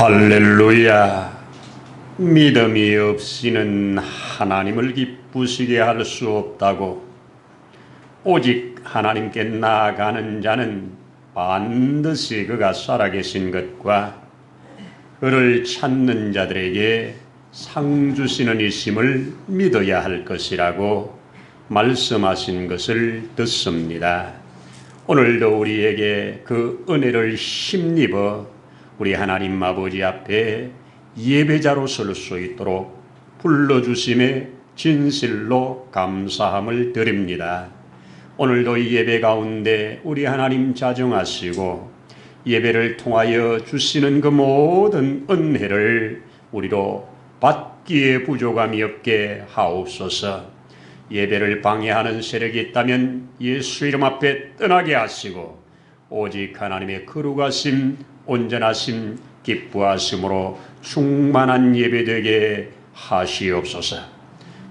할렐루야. 믿음이 없이는 하나님을 기쁘시게 할 수 없다고. 오직 하나님께 나아가는 자는 반드시 그가 살아계신 것과 그를 찾는 자들에게 상 주시는 이심을 믿어야 할 것이라고 말씀하신 것을 듣습니다. 오늘도 우리에게 그 은혜를 힘입어 우리 하나님 아버지 앞에 예배자로 설 수 있도록 불러주심에 진실로 감사함을 드립니다. 오늘도 이 예배 가운데 우리 하나님 자정하시고 예배를 통하여 주시는 그 모든 은혜를 우리로 받기에 부족함이 없게 하옵소서. 예배를 방해하는 세력이 있다면 예수 이름 앞에 떠나게 하시고 오직 하나님의 거룩하심, 온전하심, 기뻐하심으로 충만한 예배 되게 하시옵소서.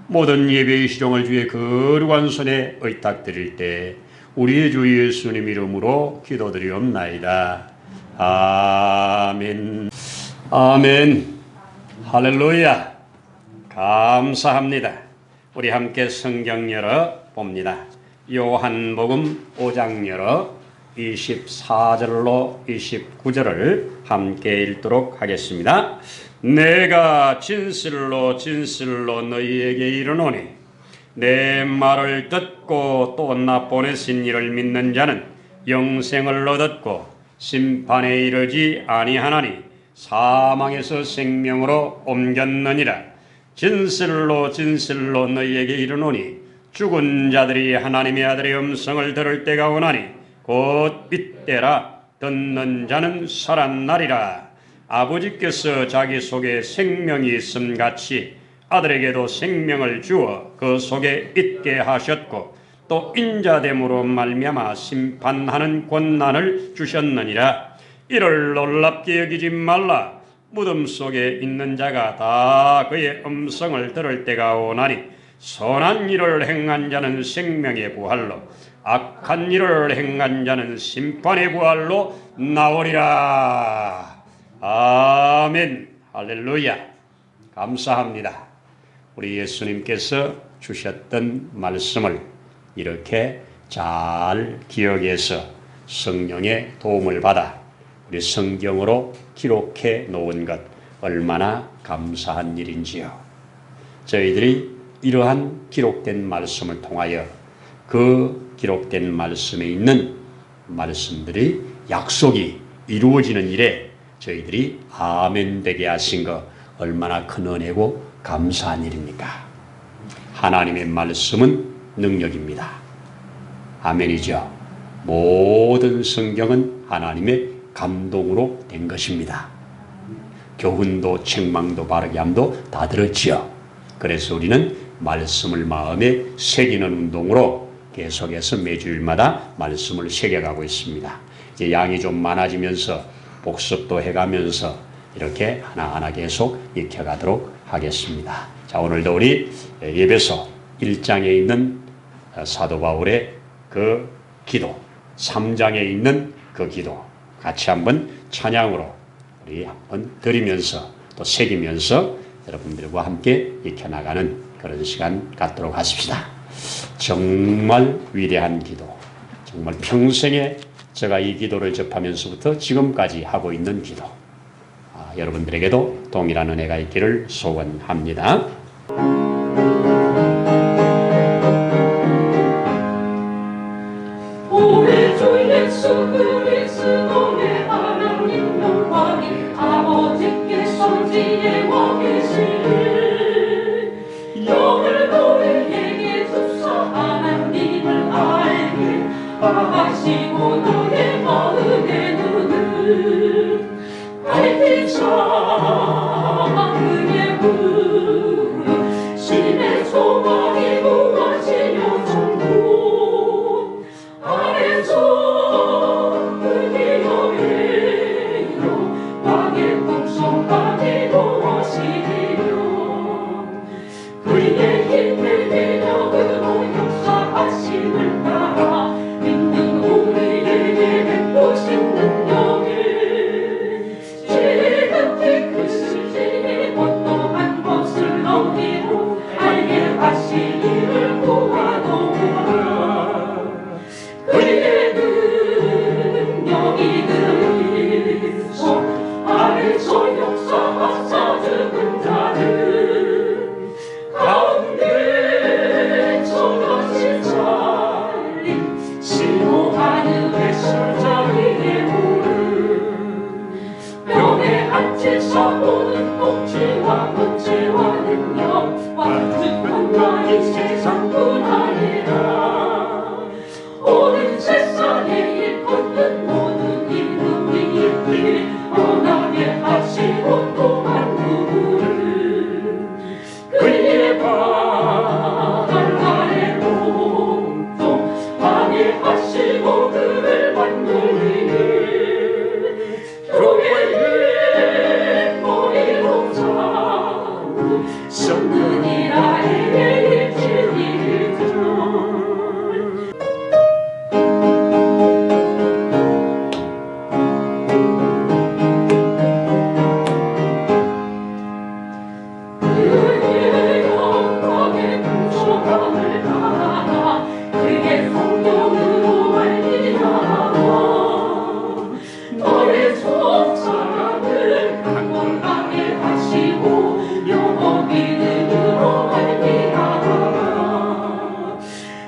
모든 예배의 시종을 주의 거룩한 손에 의탁드릴 때 우리의 주 예수님 이름으로 기도드리옵나이다. 아멘. 아멘. 할렐루야. 감사합니다. 우리 함께 성경 열어 봅니다. 요한복음 5장 열어 24절로 29절을 함께 읽도록 하겠습니다. 내가 진실로 진실로 너희에게 이르노니 내 말을 듣고 또 나 보내신 이를 믿는 자는 영생을 얻었고 심판에 이르지 아니하나니 사망에서 생명으로 옮겼느니라. 진실로 진실로 너희에게 이르노니 죽은 자들이 하나님의 아들의 음성을 들을 때가 오나니 곧 이때라. 듣는 자는 살았나리라. 아버지께서 자기 속에 생명이 있음 같이 아들에게도 생명을 주어 그 속에 있게 하셨고 또 인자됨으로 말미암아 심판하는 권한을 주셨느니라. 이를 놀랍게 여기지 말라. 무덤 속에 있는 자가 다 그의 음성을 들을 때가 오나니 선한 일을 행한 자는 생명의 부활로 악한 일을 행한 자는 심판의 부활로 나오리라. 아멘. 할렐루야. 감사합니다. 우리 예수님께서 주셨던 말씀을 이렇게 잘 기억해서 성령의 도움을 받아 우리 성경으로 기록해 놓은 것 얼마나 감사한 일인지요. 저희들이 이러한 기록된 말씀을 통하여 그 기록된 말씀에 있는 말씀들이 약속이 이루어지는 일에 저희들이 아멘 되게 하신 것 얼마나 큰 은혜고 감사한 일입니까? 하나님의 말씀은 능력입니다. 아멘이죠. 모든 성경은 하나님의 감동으로 된 것입니다. 교훈도 책망도 바르게함도 다 들었지요. 그래서 우리는 말씀을 마음에 새기는 운동으로 계속해서 매주일마다 말씀을 새겨가고 있습니다. 이제 양이 좀 많아지면서 복습도 해가면서 이렇게 하나하나 계속 익혀가도록 하겠습니다. 자, 오늘도 우리 에베소 1장에 있는 사도 바울의 그 기도, 3장에 있는 그 기도 같이 한번 찬양으로 우리 한번 드리면서 또 새기면서 여러분들과 함께 익혀나가는 그런 시간 갖도록 하십시다. 정말 위대한 기도, 정말 평생에 제가 이 기도를 접하면서부터 지금까지 하고 있는 기도, 여러분들에게도 동일한 은혜가 있기를 소원합니다. 우리 주 예수 그리스도의 하나님 영광이 아버지께서 지혜와 계시를 영을 너희에게 주사 하나님을 알게 하시고 너의 마음의 눈을 밝히사 그의 그 심의 소망이 무엇이며 전부 아래서 그의 여매여 왕의 풍성함이 무엇이며 그의 힘의 능력으로 역사하심을 따라 믿는 우리에게 베푸신 능력이 지극히 완전한 나의 세상뿐 아니라 오는 세상에 일컫는 모든 이름이 있기에 원하게 하시고 또 만물을 그의 바다의 몸통 하게 하시고 그를 만드니 교회의 머리로 삼은 썩는 이라에게 일치리라 그의 영광의 풍성함을 따라 그의 성령으로 말미암아 너의 속사람을 강건하게 하시고 영원 믿음으로 말미암아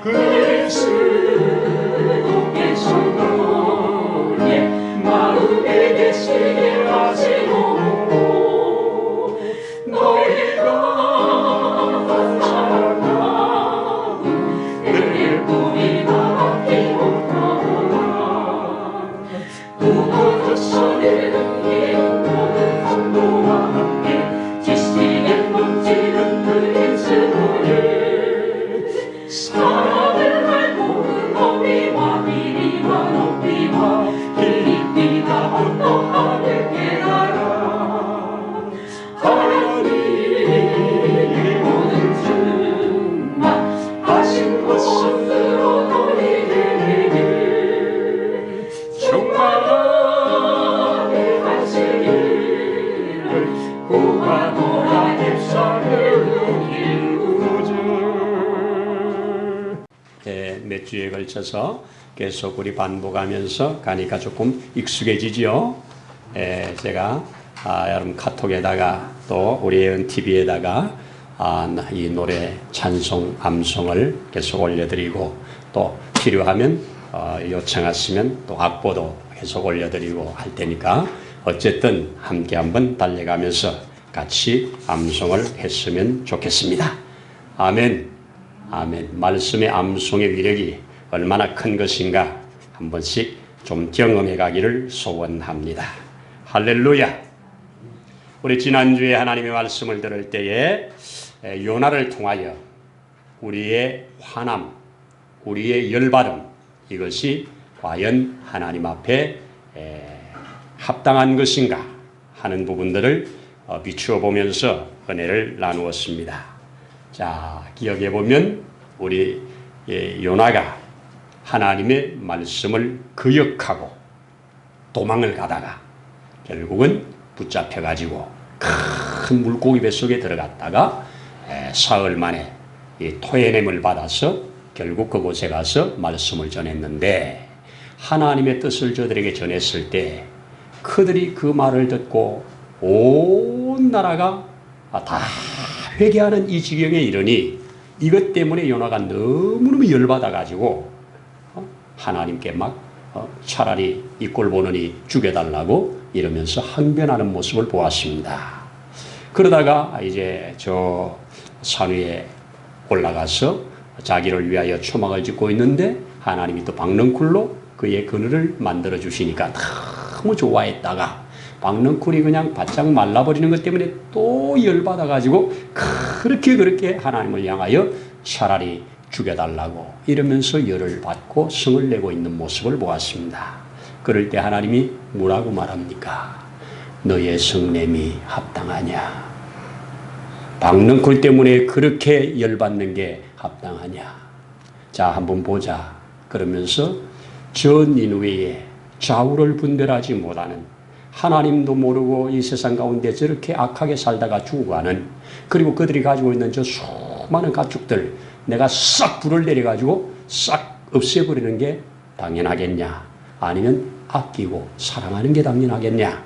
그의 스도께서 너의 마음에 계시게 하시고 너희가 살아가는 그의 꿈이 나밖에 못하나 무너졌어는 이 모든 성도와 함께 지식의 넘치는 그의 스도에 사랑을 알고 너희와 길이와 높이와 깊이가 어떠함을 깨달아 하나님의 모든 충만하신 것으로 너희에게 충만하게 하시기를 구하노라 heb사를 이루자. 몇 주에 걸쳐서 계속 우리 반복하면서 가니까 조금 익숙해지죠. 제가 여러분 카톡에다가 또 우리 예은 TV에다가 이 노래 찬송 암송을 계속 올려드리고 또 필요하면 요청하시면 또 악보도 계속 올려드리고 할 테니까 어쨌든 함께 한번 달려가면서 같이 암송을 했으면 좋겠습니다. 아멘. 아멘. 말씀의 암송의 위력이 얼마나 큰 것인가 한 번씩 좀 경험해 가기를 소원합니다. 할렐루야. 우리 지난주에 하나님의 말씀을 들을 때에 요나를 통하여 우리의 화남, 우리의 열받음 이것이 과연 하나님 앞에 합당한 것인가 하는 부분들을 비추어 보면서 은혜를 나누었습니다. 자, 기억해 보면 우리 요나가 하나님의 말씀을 거역하고 도망을 가다가 결국은 붙잡혀 가지고 큰 물고기 뱃속에 들어갔다가 사흘 만에 토해냄을 받아서 결국 그곳에 가서 말씀을 전했는데 하나님의 뜻을 저들에게 전했을 때 그들이 그 말을 듣고 온 나라가 다 회개하는 이 지경에 이르니 이것 때문에 요나가 너무너무 열받아 가지고 하나님께 막 차라리 이 꼴 보느니 죽여달라고 이러면서 항변하는 모습을 보았습니다. 그러다가 이제 저 산 위에 올라가서 자기를 위하여 초막을 짓고 있는데 하나님이 또 박넝쿨로 그의 그늘을 만들어 주시니까 너무 좋아했다가 박넝쿨이 그냥 바짝 말라버리는 것 때문에 또 열받아 가지고 그렇게 하나님을 향하여 차라리 죽여달라고 이러면서 열을 받고 성을 내고 있는 모습을 보았습니다. 그럴 때 하나님이 뭐라고 말합니까? 너의 성냄이 합당하냐? 박넝쿨 때문에 그렇게 열받는 게 합당하냐? 자, 한번 보자. 그러면서 전 니느웨에 좌우를 분별하지 못하는 하나님도 모르고 이 세상 가운데 저렇게 악하게 살다가 죽어가는 그리고 그들이 가지고 있는 저 수많은 가축들 내가 싹 불을 내려가지고 싹 없애버리는 게 당연하겠냐? 아니면 아끼고 사랑하는 게 당연하겠냐?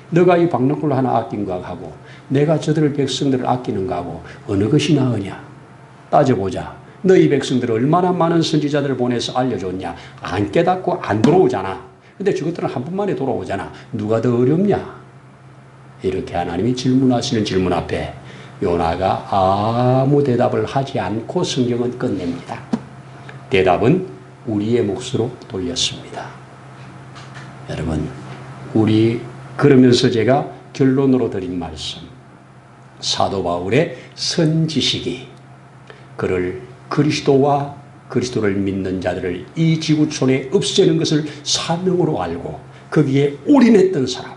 너가 이 박넝쿨 하나 아낀 거하고 내가 저들 백성들을 아끼는 거하고 어느 것이 나으냐? 따져보자. 너희 백성들을 얼마나 많은 선지자들을 보내서 알려줬냐? 안 깨닫고 안 돌아오잖아. 근데 저것들은 한 번만에 돌아오잖아. 누가 더 어렵냐? 이렇게 하나님이 질문하시는 질문 앞에 요나가 아무 대답을 하지 않고 성경은 끝냅니다. 대답은 우리의 몫으로 돌렸습니다. 여러분, 그러면서 제가 결론으로 드린 말씀, 사도 바울의 선지식이 그를 그리스도와 그리스도를 믿는 자들을 이 지구촌에 없애는 것을 사명으로 알고 거기에 올인했던 사람.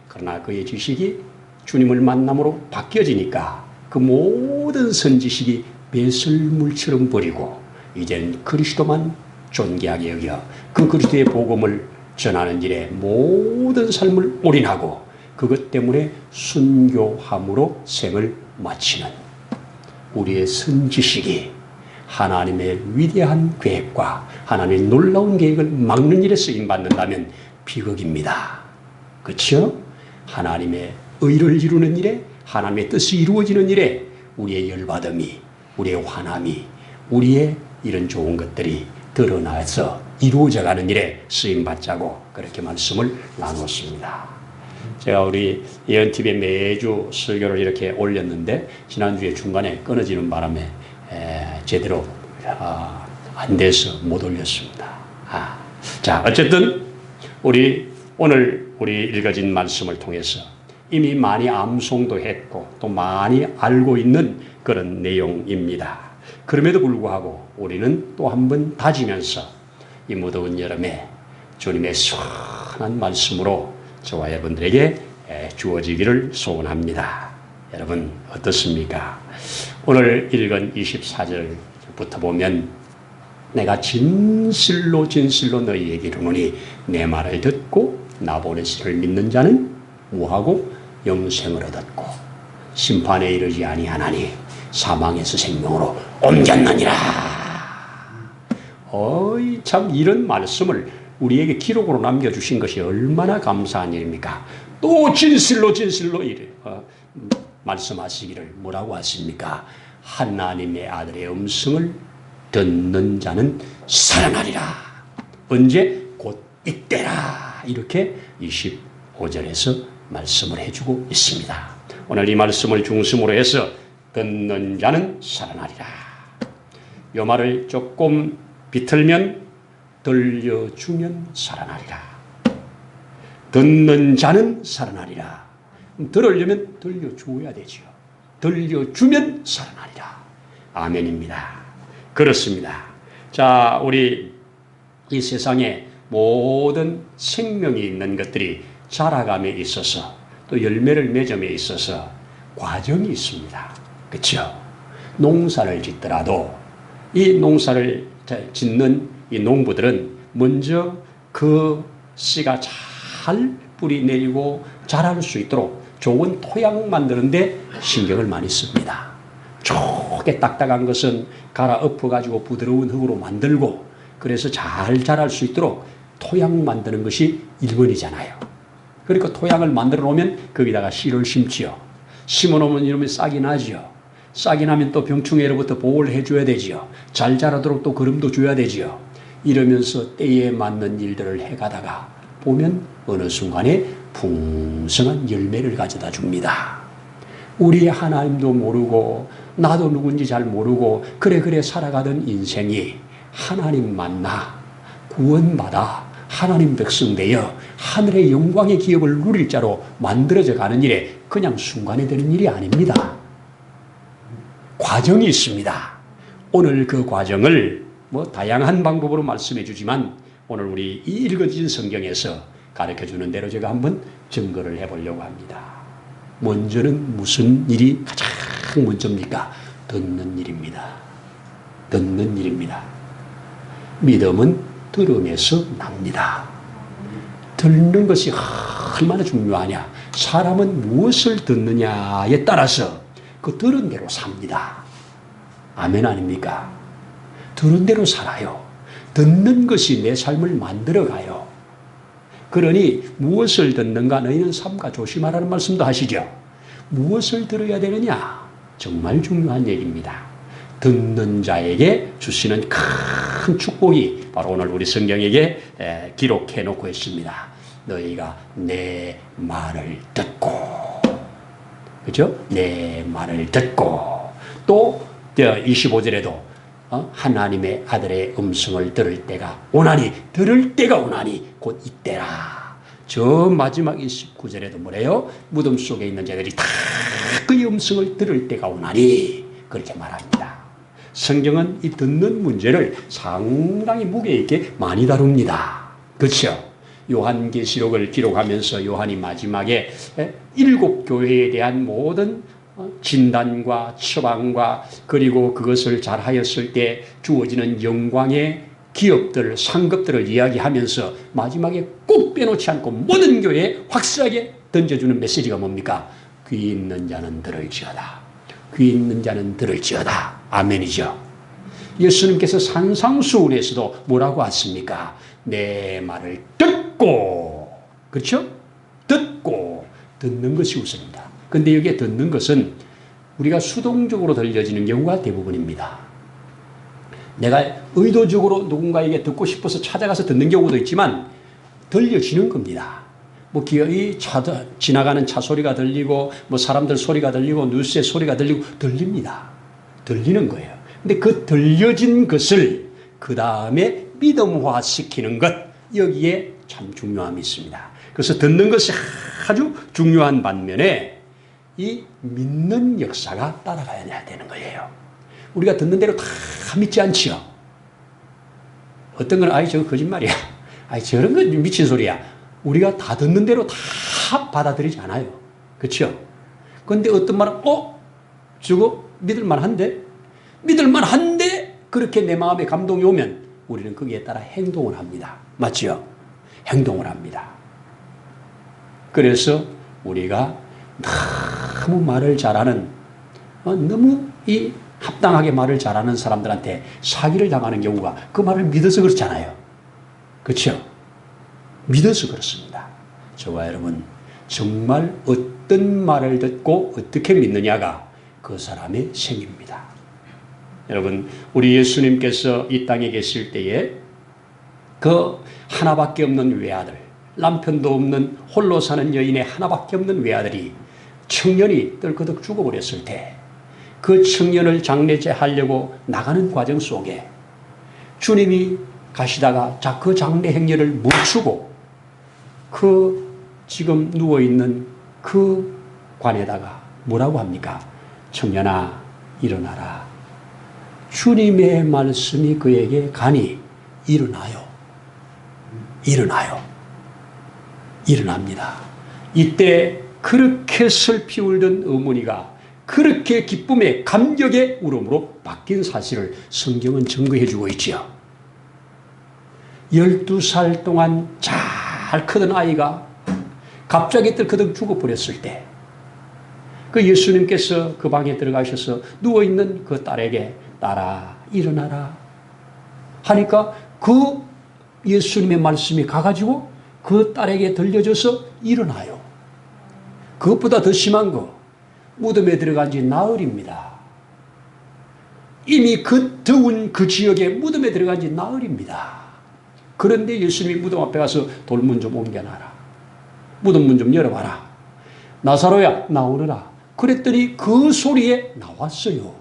그러나 그의 지식이 주님을 만남으로 바뀌어지니까 그 모든 선지식이 배설물처럼 버리고 이제는 그리스도만 존귀하게 여겨 그 그리스도의 복음을 전하는 일에 모든 삶을 올인하고 그것 때문에 순교함으로 생을 마치는 우리의 선지식이 하나님의 위대한 계획과 하나님의 놀라운 계획을 막는 일에 쓰임받는다면 비극입니다. 그렇죠? 하나님의 의를 이루는 일에, 하나님의 뜻이 이루어지는 일에 우리의 열받음이, 우리의 화남이, 우리의 이런 좋은 것들이 드러나서 이루어져가는 일에 쓰임받자고 그렇게 말씀을 나눴습니다. 제가 우리 예언TV에 매주 설교를 이렇게 올렸는데 지난주에 중간에 끊어지는 바람에 제대로 안 돼서 못 올렸습니다. 자, 어쨌든 오늘 우리 읽어진 말씀을 통해서 이미 많이 암송도 했고 또 많이 알고 있는 그런 내용입니다. 그럼에도 불구하고 우리는 또 한 번 다지면서 이 무더운 여름에 주님의 시원한 말씀으로 저와 여러분들에게 주어지기를 소원합니다. 여러분 어떻습니까? 오늘 읽은 24절부터 보면 내가 진실로 너희에게 이르노니 내 말을 듣고 나 보내시를 믿는 자는 무하고 영생을 얻었고 심판에 이르지 아니하나니 사망에서 생명으로 옮겼느니라. 참 이런 말씀을 우리에게 기록으로 남겨주신 것이 얼마나 감사한 일입니까? 또 진실로 말씀하시기를 뭐라고 하십니까? 하나님의 아들의 음성을 듣는 자는 살아나리라. 언제? 곧 이때라. 이렇게 25절에서 말씀을 해주고 있습니다. 오늘 이 말씀을 중심으로 해서 듣는 자는 살아나리라. 이 말을 조금 비틀면 들려주면 살아나리라. 듣는 자는 살아나리라. 들으려면 들려줘야 되지요. 들려주면 살아나리라. 아멘입니다. 그렇습니다. 자, 우리 이 세상에 모든 생명이 있는 것들이 자라감에 있어서 또 열매를 맺음에 있어서 과정이 있습니다. 그렇죠? 농사를 짓더라도 이 농사를 짓는 이 농부들은 먼저 그 씨가 잘 뿌리 내리고 자랄 수 있도록 좋은 토양 만드는데 신경을 많이 씁니다. 좋게 딱딱한 것은 갈아 엎어가지고 부드러운 흙으로 만들고 그래서 잘 자랄 수 있도록 토양 만드는 것이 1번이잖아요. 그러니까 토양을 만들어 놓으면 거기다가 씨를 심지요. 심어 놓으면 이러면 싹이 나지요. 싹이 나면 또 병충해로부터 보호를 해줘야 되지요. 잘 자라도록 또 거름도 줘야 되지요. 이러면서 때에 맞는 일들을 해가다가 보면 어느 순간에 풍성한 열매를 가져다 줍니다. 우리 하나님도 모르고 나도 누군지 잘 모르고 그래 살아가던 인생이 하나님 만나 구원받아 하나님 백성 되어 하늘의 영광의 기업을 누릴 자로 만들어져 가는 일에 그냥 순간에 되는 일이 아닙니다. 과정이 있습니다. 오늘 그 과정을 다양한 방법으로 말씀해 주지만 오늘 우리 이 읽어진 성경에서 가르쳐 주는 대로 제가 한번 증거를 해보려고 합니다. 먼저는 무슨 일이 가장 먼저입니까? 듣는 일입니다. 듣는 일입니다. 믿음은 들음에서 납니다. 듣는 것이 얼마나 중요하냐. 사람은 무엇을 듣느냐에 따라서 그 들은 대로 삽니다. 아멘 아닙니까? 들은 대로 살아요. 듣는 것이 내 삶을 만들어가요. 그러니 무엇을 듣는가 너희는 삼가 조심하라는 말씀도 하시죠. 무엇을 들어야 되느냐? 정말 중요한 얘기입니다. 듣는 자에게 주시는 큰 축복이 바로 오늘 우리 성경에게 기록해 놓고 있습니다. 너희가 내 말을 듣고 그죠? 내 말을 듣고 또 25절에도 하나님의 아들의 음성을 들을 때가 오나니 들을 때가 오나니 곧 이때라. 저 마지막 29절에도 뭐래요? 무덤 속에 있는 자들이 다 그의 음성을 들을 때가 오나니 그렇게 말합니다. 성경은 이 듣는 문제를 상당히 무게 있게 많이 다룹니다. 그렇죠? 요한계시록을 기록하면서 요한이 마지막에 7 교회에 대한 모든 진단과 처방과 그리고 그것을 잘하였을 때 주어지는 영광의 기업들, 상급들을 이야기하면서 마지막에 꼭 빼놓지 않고 모든 교회에 확실하게 던져주는 메시지가 뭡니까? 귀 있는 자는 들을지어다. 귀 있는 자는 들을지어다. 아멘이죠. 예수님께서 산상수훈에서도 뭐라고 하십니까? 내 말을 듣고, 그렇죠? 듣고 듣는 것이 우선입니다. 근데 여기에 듣는 것은 우리가 수동적으로 들려지는 경우가 대부분입니다. 내가 의도적으로 누군가에게 듣고 싶어서 찾아가서 듣는 경우도 있지만 들려지는 겁니다. 뭐 기어이 지나가는 차 소리가 들리고 뭐 사람들 소리가 들리고 뉴스의 소리가 들리고 들립니다. 들리는 거예요. 근데 그 들려진 것을 그 다음에 믿음화 시키는 것, 여기에 참 중요함이 있습니다. 그래서 듣는 것이 아주 중요한 반면에 이 믿는 역사가 따라가야 되는 거예요. 우리가 듣는 대로 다 믿지 않지요. 어떤 건 아이 저거 거짓말이야. 아이 저런 건 미친 소리야. 우리가 다 듣는 대로 다 받아들이지 않아요. 그렇죠? 그런데 어떤 말은 저거 믿을만한데? 믿을만한데 그렇게 내 마음에 감동이 오면 우리는 거기에 따라 행동을 합니다. 맞죠? 행동을 합니다. 그래서 우리가 너무 말을 잘하는 너무 이 합당하게 말을 잘하는 사람들한테 사기를 당하는 경우가 그 말을 믿어서 그렇잖아요. 그렇죠? 믿어서 그렇습니다. 저와 여러분 정말 어떤 말을 듣고 어떻게 믿느냐가 그 사람의 생입니다. 여러분 우리 예수님께서 이 땅에 계실 때에 그 하나밖에 없는 외아들, 남편도 없는 홀로 사는 여인의 하나밖에 없는 외아들이 청년이 떨거덕 죽어버렸을 때 그 청년을 장례제하려고 나가는 과정 속에 주님이 가시다가 그 장례 행렬을 멈추고 그 지금 누워있는 그 관에다가 뭐라고 합니까? 청년아 일어나라. 주님의 말씀이 그에게 가니 일어나요. 일어나요. 일어납니다. 이때 그렇게 슬피 울던 어머니가 그렇게 기쁨의 감격의 울음으로 바뀐 사실을 성경은 증거해 주고 있지요. 12살 동안 잘 크던 아이가 갑자기 떨거덕 죽어버렸을 때 그 예수님께서 그 방에 들어가셔서 누워있는 그 딸에게 딸아 일어나라 하니까 그 예수님의 말씀이 가가지고 그 딸에게 들려줘서 일어나요. 그것보다 더 심한 거 무덤에 들어간 지 나흘입니다. 이미 그 더운 그 지역에 무덤에 들어간 지 나흘입니다. 그런데 예수님이 무덤 앞에 가서 돌문 좀 옮겨놔라. 무덤 문 좀 열어봐라. 나사로야 나오너라. 그랬더니 그 소리에 나왔어요.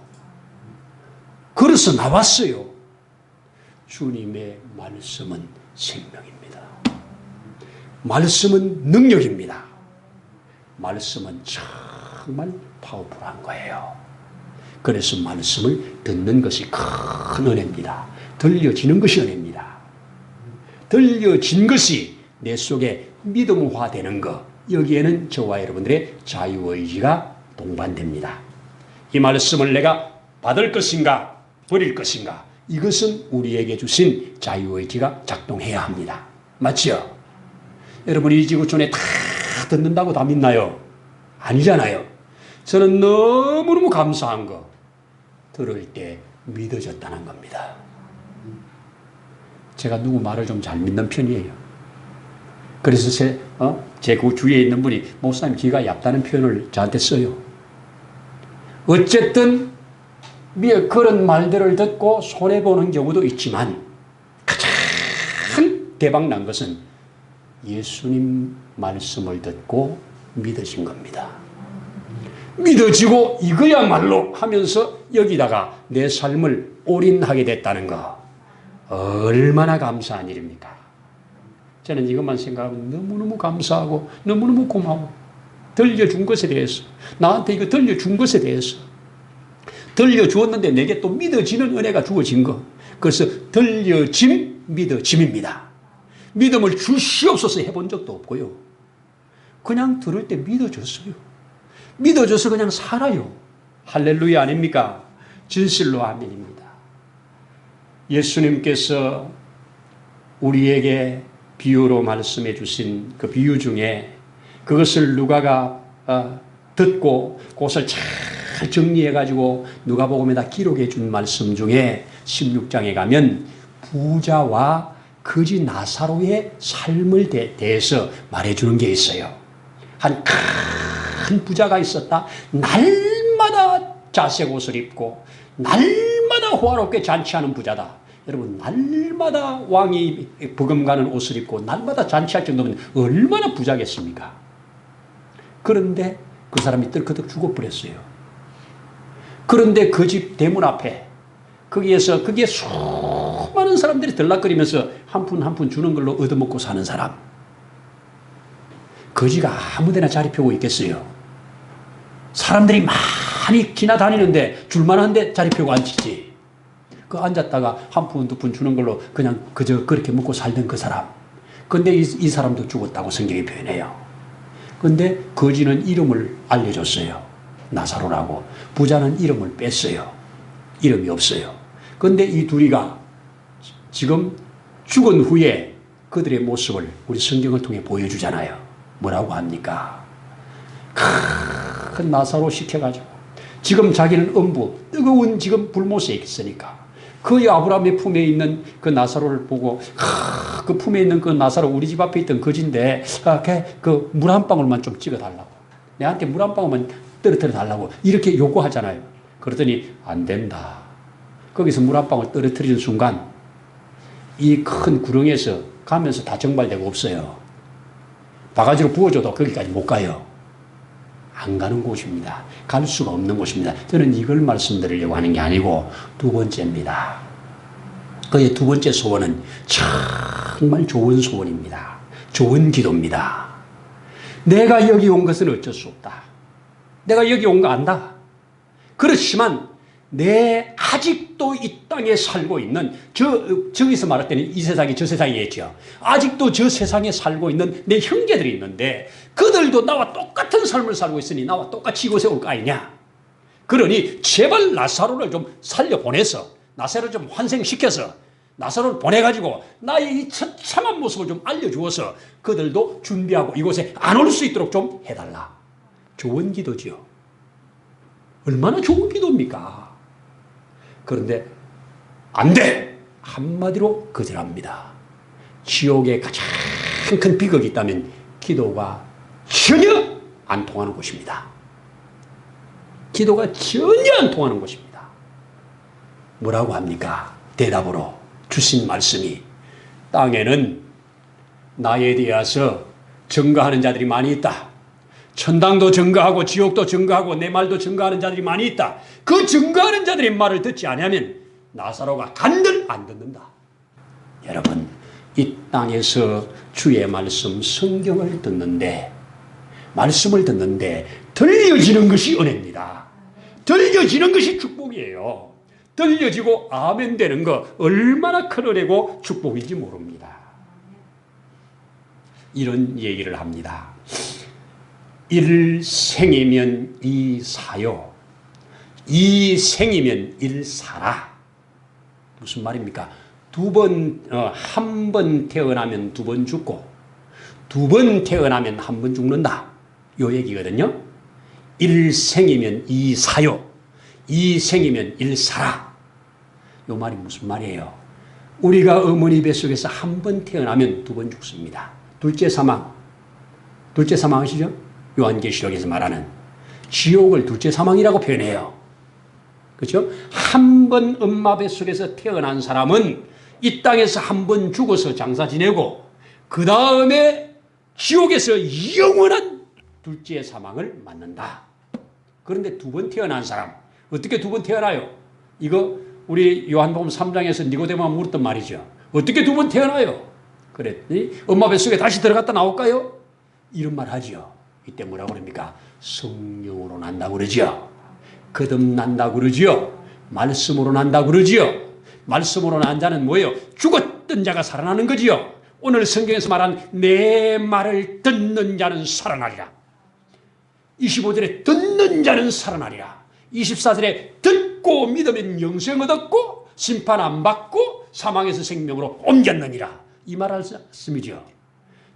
그래서 나왔어요. 주님의 말씀은 생명입니다. 말씀은 능력입니다. 말씀은 정말 파워풀한 거예요. 그래서 말씀을 듣는 것이 큰 은혜입니다. 들려지는 것이 은혜입니다. 들려진 것이 내 속에 믿음화되는 것, 여기에는 저와 여러분들의 자유의지가 동반됩니다. 이 말씀을 내가 받을 것인가 버릴 것인가, 이것은 우리에게 주신 자유의지가 작동해야 합니다. 맞죠? 여러분 이 지구촌에 다 듣는다고 다 믿나요? 아니잖아요. 저는 너무너무 감사한 거 들을 때 믿어졌다는 겁니다. 제가 누구 말을 좀 잘 믿는 편이에요. 그래서 제 그 주위에 있는 분이 목사님 귀가 얇다는 표현을 저한테 써요. 어쨌든 그런 말들을 듣고 손해보는 경우도 있지만 가장 대박 난 것은 예수님 말씀을 듣고 믿어진 겁니다. 믿어지고 이거야말로 하면서 여기다가 내 삶을 올인하게 됐다는 거 얼마나 감사한 일입니까? 저는 이것만 생각하면 너무너무 감사하고 너무너무 고마워. 들려준 것에 대해서, 나한테 이거 들려준 것에 대해서, 들려주었는데 내게 또 믿어지는 은혜가 주어진 거, 그래서 들려짐, 믿어짐입니다. 믿음을 주시옵소서 해본 적도 없고요. 그냥 들을 때 믿어줬어요. 믿어줘서 그냥 살아요. 할렐루야 아닙니까? 진실로 아멘입니다. 예수님께서 우리에게 비유로 말씀해 주신 그 비유 중에 그것을 누가가 듣고 그것을 잘 정리해 가지고 누가복음에다 기록해 준 말씀 중에 16장에 가면 부자와 거지 나사로의 삶을 대해서 말해 주는 게 있어요. 한 큰 부자가 있었다. 날마다 자색 옷을 입고 날마다 호화롭게 잔치하는 부자다. 여러분, 날마다 왕이 버금가는 옷을 입고 날마다 잔치할 정도면 얼마나 부자겠습니까? 그런데 그 사람이 떨커덕 죽어버렸어요. 그런데 그 집 대문 앞에 거기에 수많은 사람들이 들락거리면서 한 푼 한 푼 주는 걸로 얻어먹고 사는 사람. 거지가 아무데나 자리 펴고 있겠어요. 사람들이 많이 지나다니는데 줄만한데 자리 펴고 앉히지. 그 앉았다가 한 푼, 두 푼 주는 걸로 그냥 그저 그렇게 먹고 살던 그 사람. 근데 이 사람도 죽었다고 성경이 표현해요. 근데 거지는 이름을 알려줬어요. 나사로라고. 부자는 이름을 뺐어요. 이름이 없어요. 근데 이 둘이가 지금 죽은 후에 그들의 모습을 우리 성경을 통해 보여주잖아요. 뭐라고 합니까? 큰 나사로 시켜가지고 지금 자기는 음부 뜨거운 지금 불못에 있으니까 그 아브라함의 품에 있는 그 나사로를 보고 그 품에 있는 그 나사로 우리 집 앞에 있던 거지인데 그 물 한 방울만 좀 찍어달라고, 내한테 물 한 방울만 떨어뜨려 달라고 이렇게 요구하잖아요. 그러더니 안 된다. 거기서 물 한 방울 떨어뜨리는 순간 이 큰 구렁에서 가면서 다 정발되고 없어요. 바가지로 부어줘도 거기까지 못 가요. 안 가는 곳입니다. 갈 수가 없는 곳입니다. 저는 이걸 말씀드리려고 하는 게 아니고 두 번째입니다. 그의 두 번째 소원은 정말 좋은 소원입니다. 좋은 기도입니다. 내가 여기 온 것은 어쩔 수 없다. 내가 여기 온 거 안다. 그렇지만 내 아직도 이 땅에 살고 있는 저기서 말할 때는 이 세상이 저 세상이겠죠. 아직도 저 세상에 살고 있는 내 형제들이 있는데 그들도 나와 똑같은 삶을 살고 있으니 나와 똑같이 이곳에 올 거 아니냐. 그러니 제발 나사로를 좀 살려보내서 나사로를 좀 환생시켜서 나사로를 보내가지고 나의 이 처참한 모습을 좀 알려주어서 그들도 준비하고 이곳에 안 올 수 있도록 좀 해달라. 좋은 기도지요. 얼마나 좋은 기도입니까? 그런데 안 돼! 한마디로 거절합니다. 지옥에 가장 큰 비극이 있다면 기도가 전혀 안 통하는 곳입니다. 기도가 전혀 안 통하는 곳입니다. 뭐라고 합니까? 대답으로 주신 말씀이 땅에는 나에 대해서 증거하는 자들이 많이 있다. 천당도 증거하고 지옥도 증거하고 내 말도 증거하는 자들이 많이 있다. 그 증거하는 자들의 말을 듣지 않으면 나사로가 간들 안 듣는다. 여러분, 이 땅에서 주의 말씀 성경을 듣는데, 말씀을 듣는데 들려지는 것이 은혜입니다. 들려지는 것이 축복이에요. 들려지고 아멘 되는 거 얼마나 큰 은혜고 축복인지 모릅니다. 이런 얘기를 합니다. 일생이면 이사요, 이생이면 일사라. 무슨 말입니까? 한 번 태어나면 두 번 죽고 두 번 태어나면 한 번 죽는다. 요 얘기거든요. 일생이면 이사요, 이생이면 일사라. 요 말이 무슨 말이에요? 우리가 어머니 뱃속에서 한 번 태어나면 두 번 죽습니다. 둘째 사망. 둘째 사망 아시죠? 요한계시록에서 말하는 지옥을 둘째 사망이라고 표현해요. 그렇죠? 한 번 엄마 뱃속에서 태어난 사람은 이 땅에서 한 번 죽어서 장사 지내고 그 다음에 지옥에서 영원한 둘째 사망을 맞는다. 그런데 두 번 태어난 사람, 어떻게 두 번 태어나요? 이거 우리 요한복음 3장에서 니고데모가 물었던 말이죠. 어떻게 두 번 태어나요? 그랬더니 엄마 뱃속에 다시 들어갔다 나올까요? 이런 말 하지요. 이때 뭐라고 그럽니까? 성령으로 난다고 그러지요. 거듭난다고 그러지요. 말씀으로 난다고 그러지요. 말씀으로 난 자는 뭐예요? 죽었던 자가 살아나는 거지요. 오늘 성경에서 말한 내 말을 듣는 자는 살아나리라. 25절에 듣는 자는 살아나리라. 24절에 듣고 믿으면 영생 얻었고 심판 안 받고 사망에서 생명으로 옮겼느니라. 이 말씀이죠.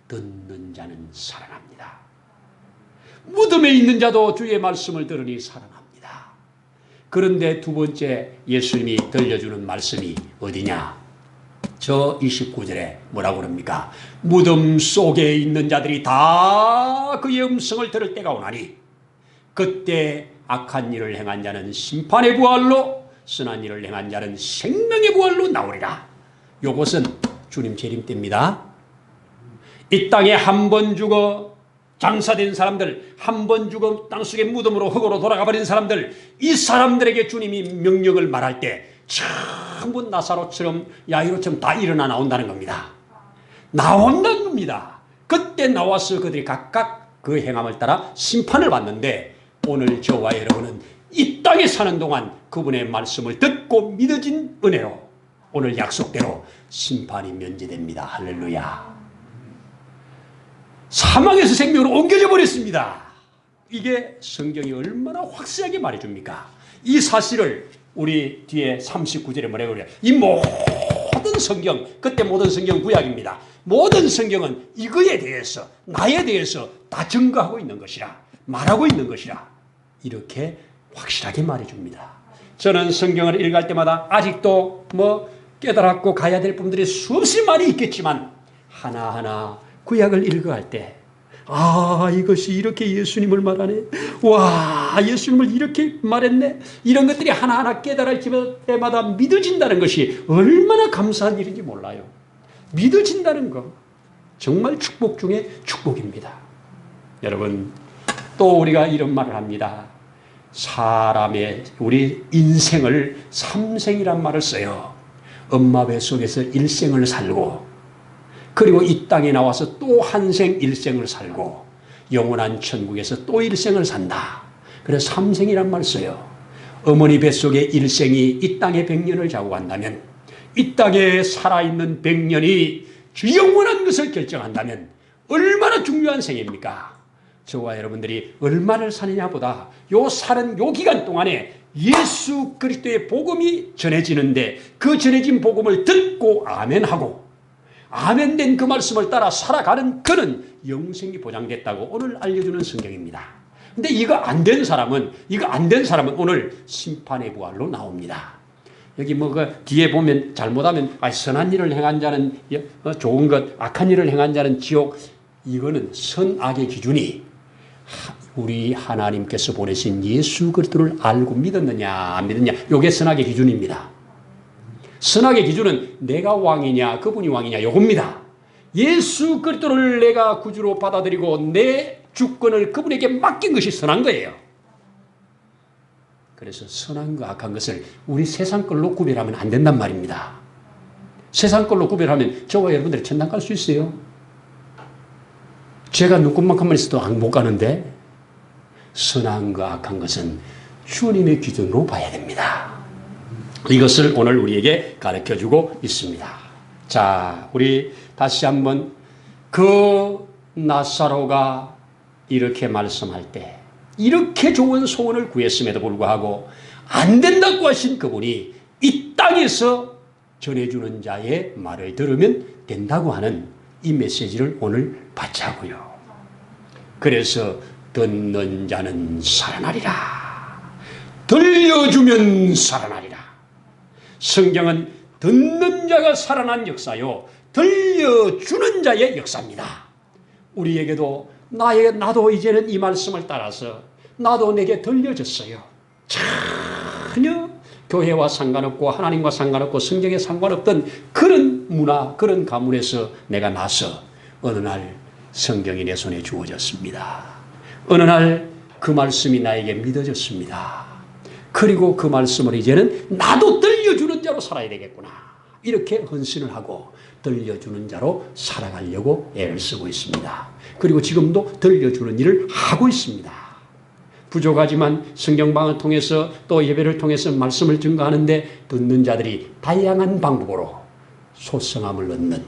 듣는 자는 살아납니다. 무덤에 있는 자도 주의 말씀을 들으니 살아납니다. 그런데 두 번째 예수님이 들려주는 말씀이 어디냐? 저 29절에 뭐라고 그럽니까? 무덤 속에 있는 자들이 다 그의 음성을 들을 때가 오나니 그때 악한 일을 행한 자는 심판의 부활로 선한 일을 행한 자는 생명의 부활로 나오리라. 요것은 주님 재림 때입니다. 이 땅에 한 번 죽어 장사된 사람들, 한 번 죽어 땅속의 무덤으로 흙으로 돌아가 버린 사람들, 이 사람들에게 주님이 명령을 말할 때 전부 나사로처럼 야이로처럼 다 일어나 나온다는 겁니다. 나온다는 겁니다. 그때 나와서 그들이 각각 그 행함을 따라 심판을 받는데 오늘 저와 여러분은 이 땅에 사는 동안 그분의 말씀을 듣고 믿어진 은혜로 오늘 약속대로 심판이 면제됩니다. 할렐루야. 사망에서 생명으로 옮겨져 버렸습니다. 이게 성경이 얼마나 확실하게 말해줍니까? 이 사실을 우리 뒤에 39절에 뭐라고 그래요? 이 모든 성경, 그때 모든 성경 구약입니다. 모든 성경은 이거에 대해서, 나에 대해서 다 증거하고 있는 것이라, 말하고 있는 것이라 이렇게 확실하게 말해줍니다. 저는 성경을 읽을 때마다 아직도 깨달았고 가야 될 부분들이 수없이 많이 있겠지만 하나하나 구약을 읽어갈 때 이것이 이렇게 예수님을 말하네. 와, 예수님을 이렇게 말했네. 이런 것들이 하나하나 깨달을 때마다 믿어진다는 것이 얼마나 감사한 일인지 몰라요. 믿어진다는 거 정말 축복 중에 축복입니다. 여러분, 또 우리가 이런 말을 합니다. 사람의 우리 인생을 삼생이란 말을 써요. 엄마 뱃속에서 일생을 살고 그리고 이 땅에 나와서 또 한 생 일생을 살고 영원한 천국에서 또 일생을 산다. 그래서 삼생이란 말을 써요. 어머니 뱃속에 일생이 이 땅에 100년을 자고 간다면 이 땅에 살아있는 100년이 영원한 것을 결정한다면 얼마나 중요한 생입니까? 저와 여러분들이 얼마를 사느냐보다 요 사는 요 기간 동안에 예수 그리스도의 복음이 전해지는데 그 전해진 복음을 듣고 아멘하고 아멘된 그 말씀을 따라 살아가는 그는 영생이 보장됐다고 오늘 알려주는 성경입니다. 근데 이거 안 된 사람은 오늘 심판의 부활로 나옵니다. 여기 뒤에 보면 잘못하면 선한 일을 행한 자는 좋은 것, 악한 일을 행한 자는 지옥. 이거는 선악의 기준이 우리 하나님께서 보내신 예수 그리스도를 알고 믿었느냐 안 믿었냐, 이게 선악의 기준입니다. 선악의 기준은 내가 왕이냐 그분이 왕이냐 요겁니다. 예수 그리스도를 내가 구주로 받아들이고 내 주권을 그분에게 맡긴 것이 선한 거예요. 그래서 선한과 악한 것을 우리 세상 걸로 구별하면 안 된단 말입니다. 세상 걸로 구별하면 저와 여러분들이 천당 갈 수 있어요? 제가 눈곱만큼만 있어도 못 가는데 선한과 악한 것은 주님의 기준으로 봐야 됩니다. 이것을 오늘 우리에게 가르쳐주고 있습니다. 자, 우리 다시 한번 그 나사로가 이렇게 말씀할 때 이렇게 좋은 소원을 구했음에도 불구하고 안 된다고 하신 그분이 이 땅에서 전해주는 자의 말을 들으면 된다고 하는 이 메시지를 오늘 받자고요. 그래서 듣는 자는 살아나리라. 들려주면 살아나리라. 성경은 듣는 자가 살아난 역사요, 들려주는 자의 역사입니다. 우리에게도 나도 이제는 이 말씀을 따라서 나도 내게 들려졌어요. 전혀 교회와 상관없고 하나님과 상관없고 성경에 상관없던 그런 문화, 그런 가문에서 내가 나서 어느 날 성경이 내 손에 주어졌습니다. 어느 날 그 말씀이 나에게 믿어졌습니다. 그리고 그 말씀을 이제는 나도 들려주는 자로 살아야 되겠구나. 이렇게 헌신을 하고 들려주는 자로 살아가려고 애를 쓰고 있습니다. 그리고 지금도 들려주는 일을 하고 있습니다. 부족하지만 성경방을 통해서 또 예배를 통해서 말씀을 증거하는데 듣는 자들이 다양한 방법으로 소성함을 얻는,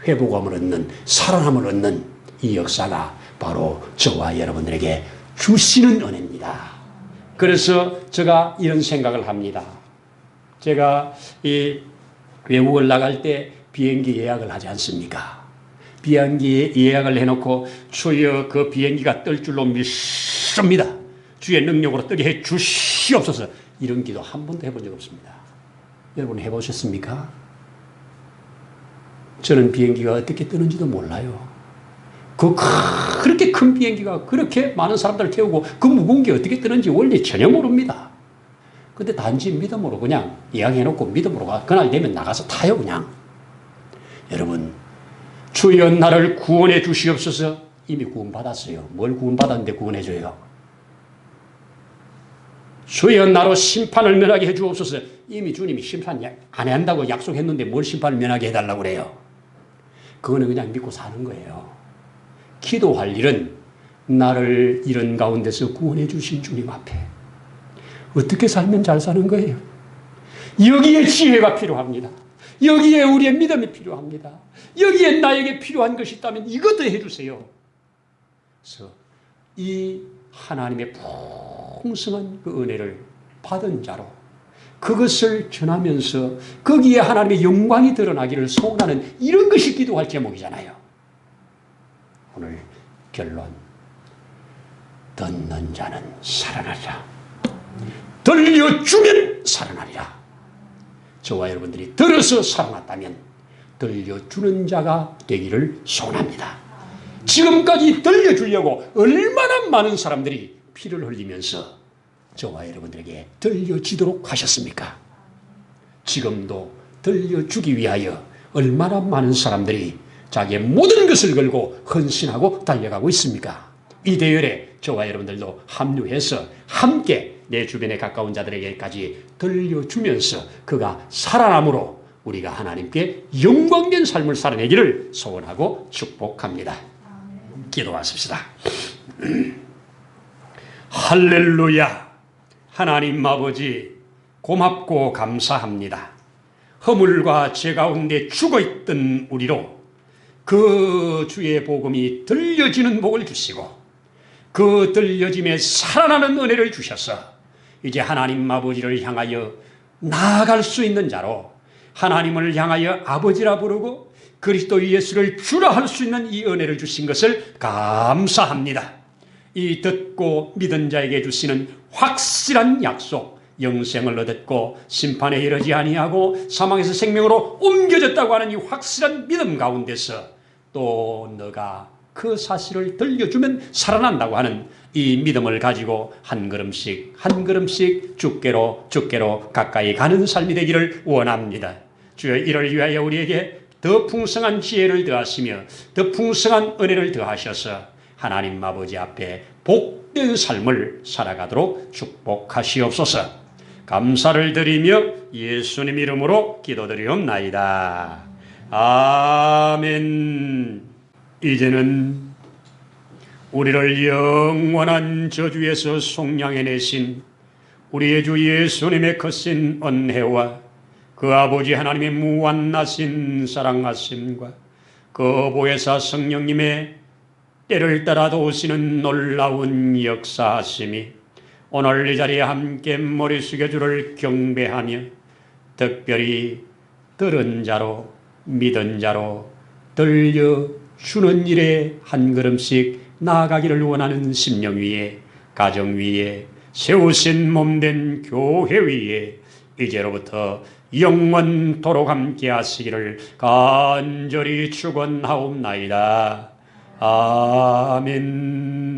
회복함을 얻는, 살아남을 얻는 이 역사가 바로 저와 여러분들에게 주시는 은혜입니다. 그래서 제가 이런 생각을 합니다. 제가 이 외국을 나갈 때 비행기 예약을 하지 않습니까? 비행기 예약을 해놓고 주여 그 비행기가 뜰 줄로 믿습니다. 주의 능력으로 뜨게 해 주시옵소서. 이런 기도 한 번도 해본 적 없습니다. 여러분 해보셨습니까? 저는 비행기가 어떻게 뜨는지도 몰라요. 그렇게 큰 비행기가 그렇게 많은 사람들을 태우고 그 무거운 게 어떻게 뜨는지 원래 전혀 모릅니다. 근데 단지 믿음으로 그냥 예약해놓고 믿음으로 그날 되면 나가서 타요 그냥. 여러분 주여 나를 구원해 주시옵소서. 이미 구원받았어요. 뭘 구원받았는데 구원해줘요. 주여 나로 심판을 면하게 해주옵소서. 이미 주님이 심판 안 한다고 약속했는데 뭘 심판을 면하게 해달라고 그래요. 그거는 그냥 믿고 사는 거예요. 기도할 일은 나를 이런 가운데서 구원해 주신 주님 앞에 어떻게 살면 잘 사는 거예요. 여기에 지혜가 필요합니다. 여기에 우리의 믿음이 필요합니다. 여기에 나에게 필요한 것이 있다면 이것도 해주세요. 그래서 이 하나님의 풍성한 그 은혜를 받은 자로 그것을 전하면서 거기에 하나님의 영광이 드러나기를 소원하는 이런 것이 기도할 제목이잖아요. 오늘 결론. 듣는 자는 살아나리라. 들려주면 살아나리라. 저와 여러분들이 들어서 살아났다면 들려주는 자가 되기를 소원합니다. 지금까지 들려주려고 얼마나 많은 사람들이 피를 흘리면서 저와 여러분들에게 들려지도록 하셨습니까? 지금도 들려주기 위하여 얼마나 많은 사람들이 자기의 모든 것을 걸고 헌신하고 달려가고 있습니까? 이 대열에 저와 여러분들도 합류해서 함께 내 주변에 가까운 자들에게까지 들려주면서 그가 살아남으로 우리가 하나님께 영광된 삶을 살아내기를 소원하고 축복합니다. 기도하십시다. 할렐루야. 하나님 아버지 고맙고 감사합니다. 허물과 죄 가운데 죽어있던 우리로 그 주의 복음이 들려지는 복을 주시고 그 들려짐에 살아나는 은혜를 주셔서 이제 하나님 아버지를 향하여 나아갈 수 있는 자로 하나님을 향하여 아버지라 부르고 그리스도 예수를 주라 할 수 있는 이 은혜를 주신 것을 감사합니다. 이 듣고 믿은 자에게 주시는 확실한 약속, 영생을 얻었고 심판에 이르지 아니하고 사망에서 생명으로 옮겨졌다고 하는 이 확실한 믿음 가운데서 또 너가 그 사실을 들려주면 살아난다고 하는 이 믿음을 가지고 한 걸음씩 한 걸음씩 주께로 가까이 가는 삶이 되기를 원합니다. 주여 이를 위하여 우리에게 더 풍성한 지혜를 더하시며 더 풍성한 은혜를 더하셔서 하나님 아버지 앞에 복된 삶을 살아가도록 축복하시옵소서. 감사를 드리며 예수님 이름으로 기도드리옵나이다. 아멘. 이제는 우리를 영원한 저주에서 속량해내신 우리의 주 예수님의 크신 은혜와 그 아버지 하나님의 무한하신 사랑하심과 그 보혜사 성령님의 때를 따라 도우시는 놀라운 역사하심이 오늘 이 자리에 함께 머리 숙여주를 경배하며 특별히 들은 자로 믿은 자로 들려주는 일에 한 걸음씩 나아가기를 원하는 심령 위에 가정 위에 세우신 몸된 교회 위에 이제로부터 영원토록 함께 하시기를 간절히 축원하옵나이다. 아멘.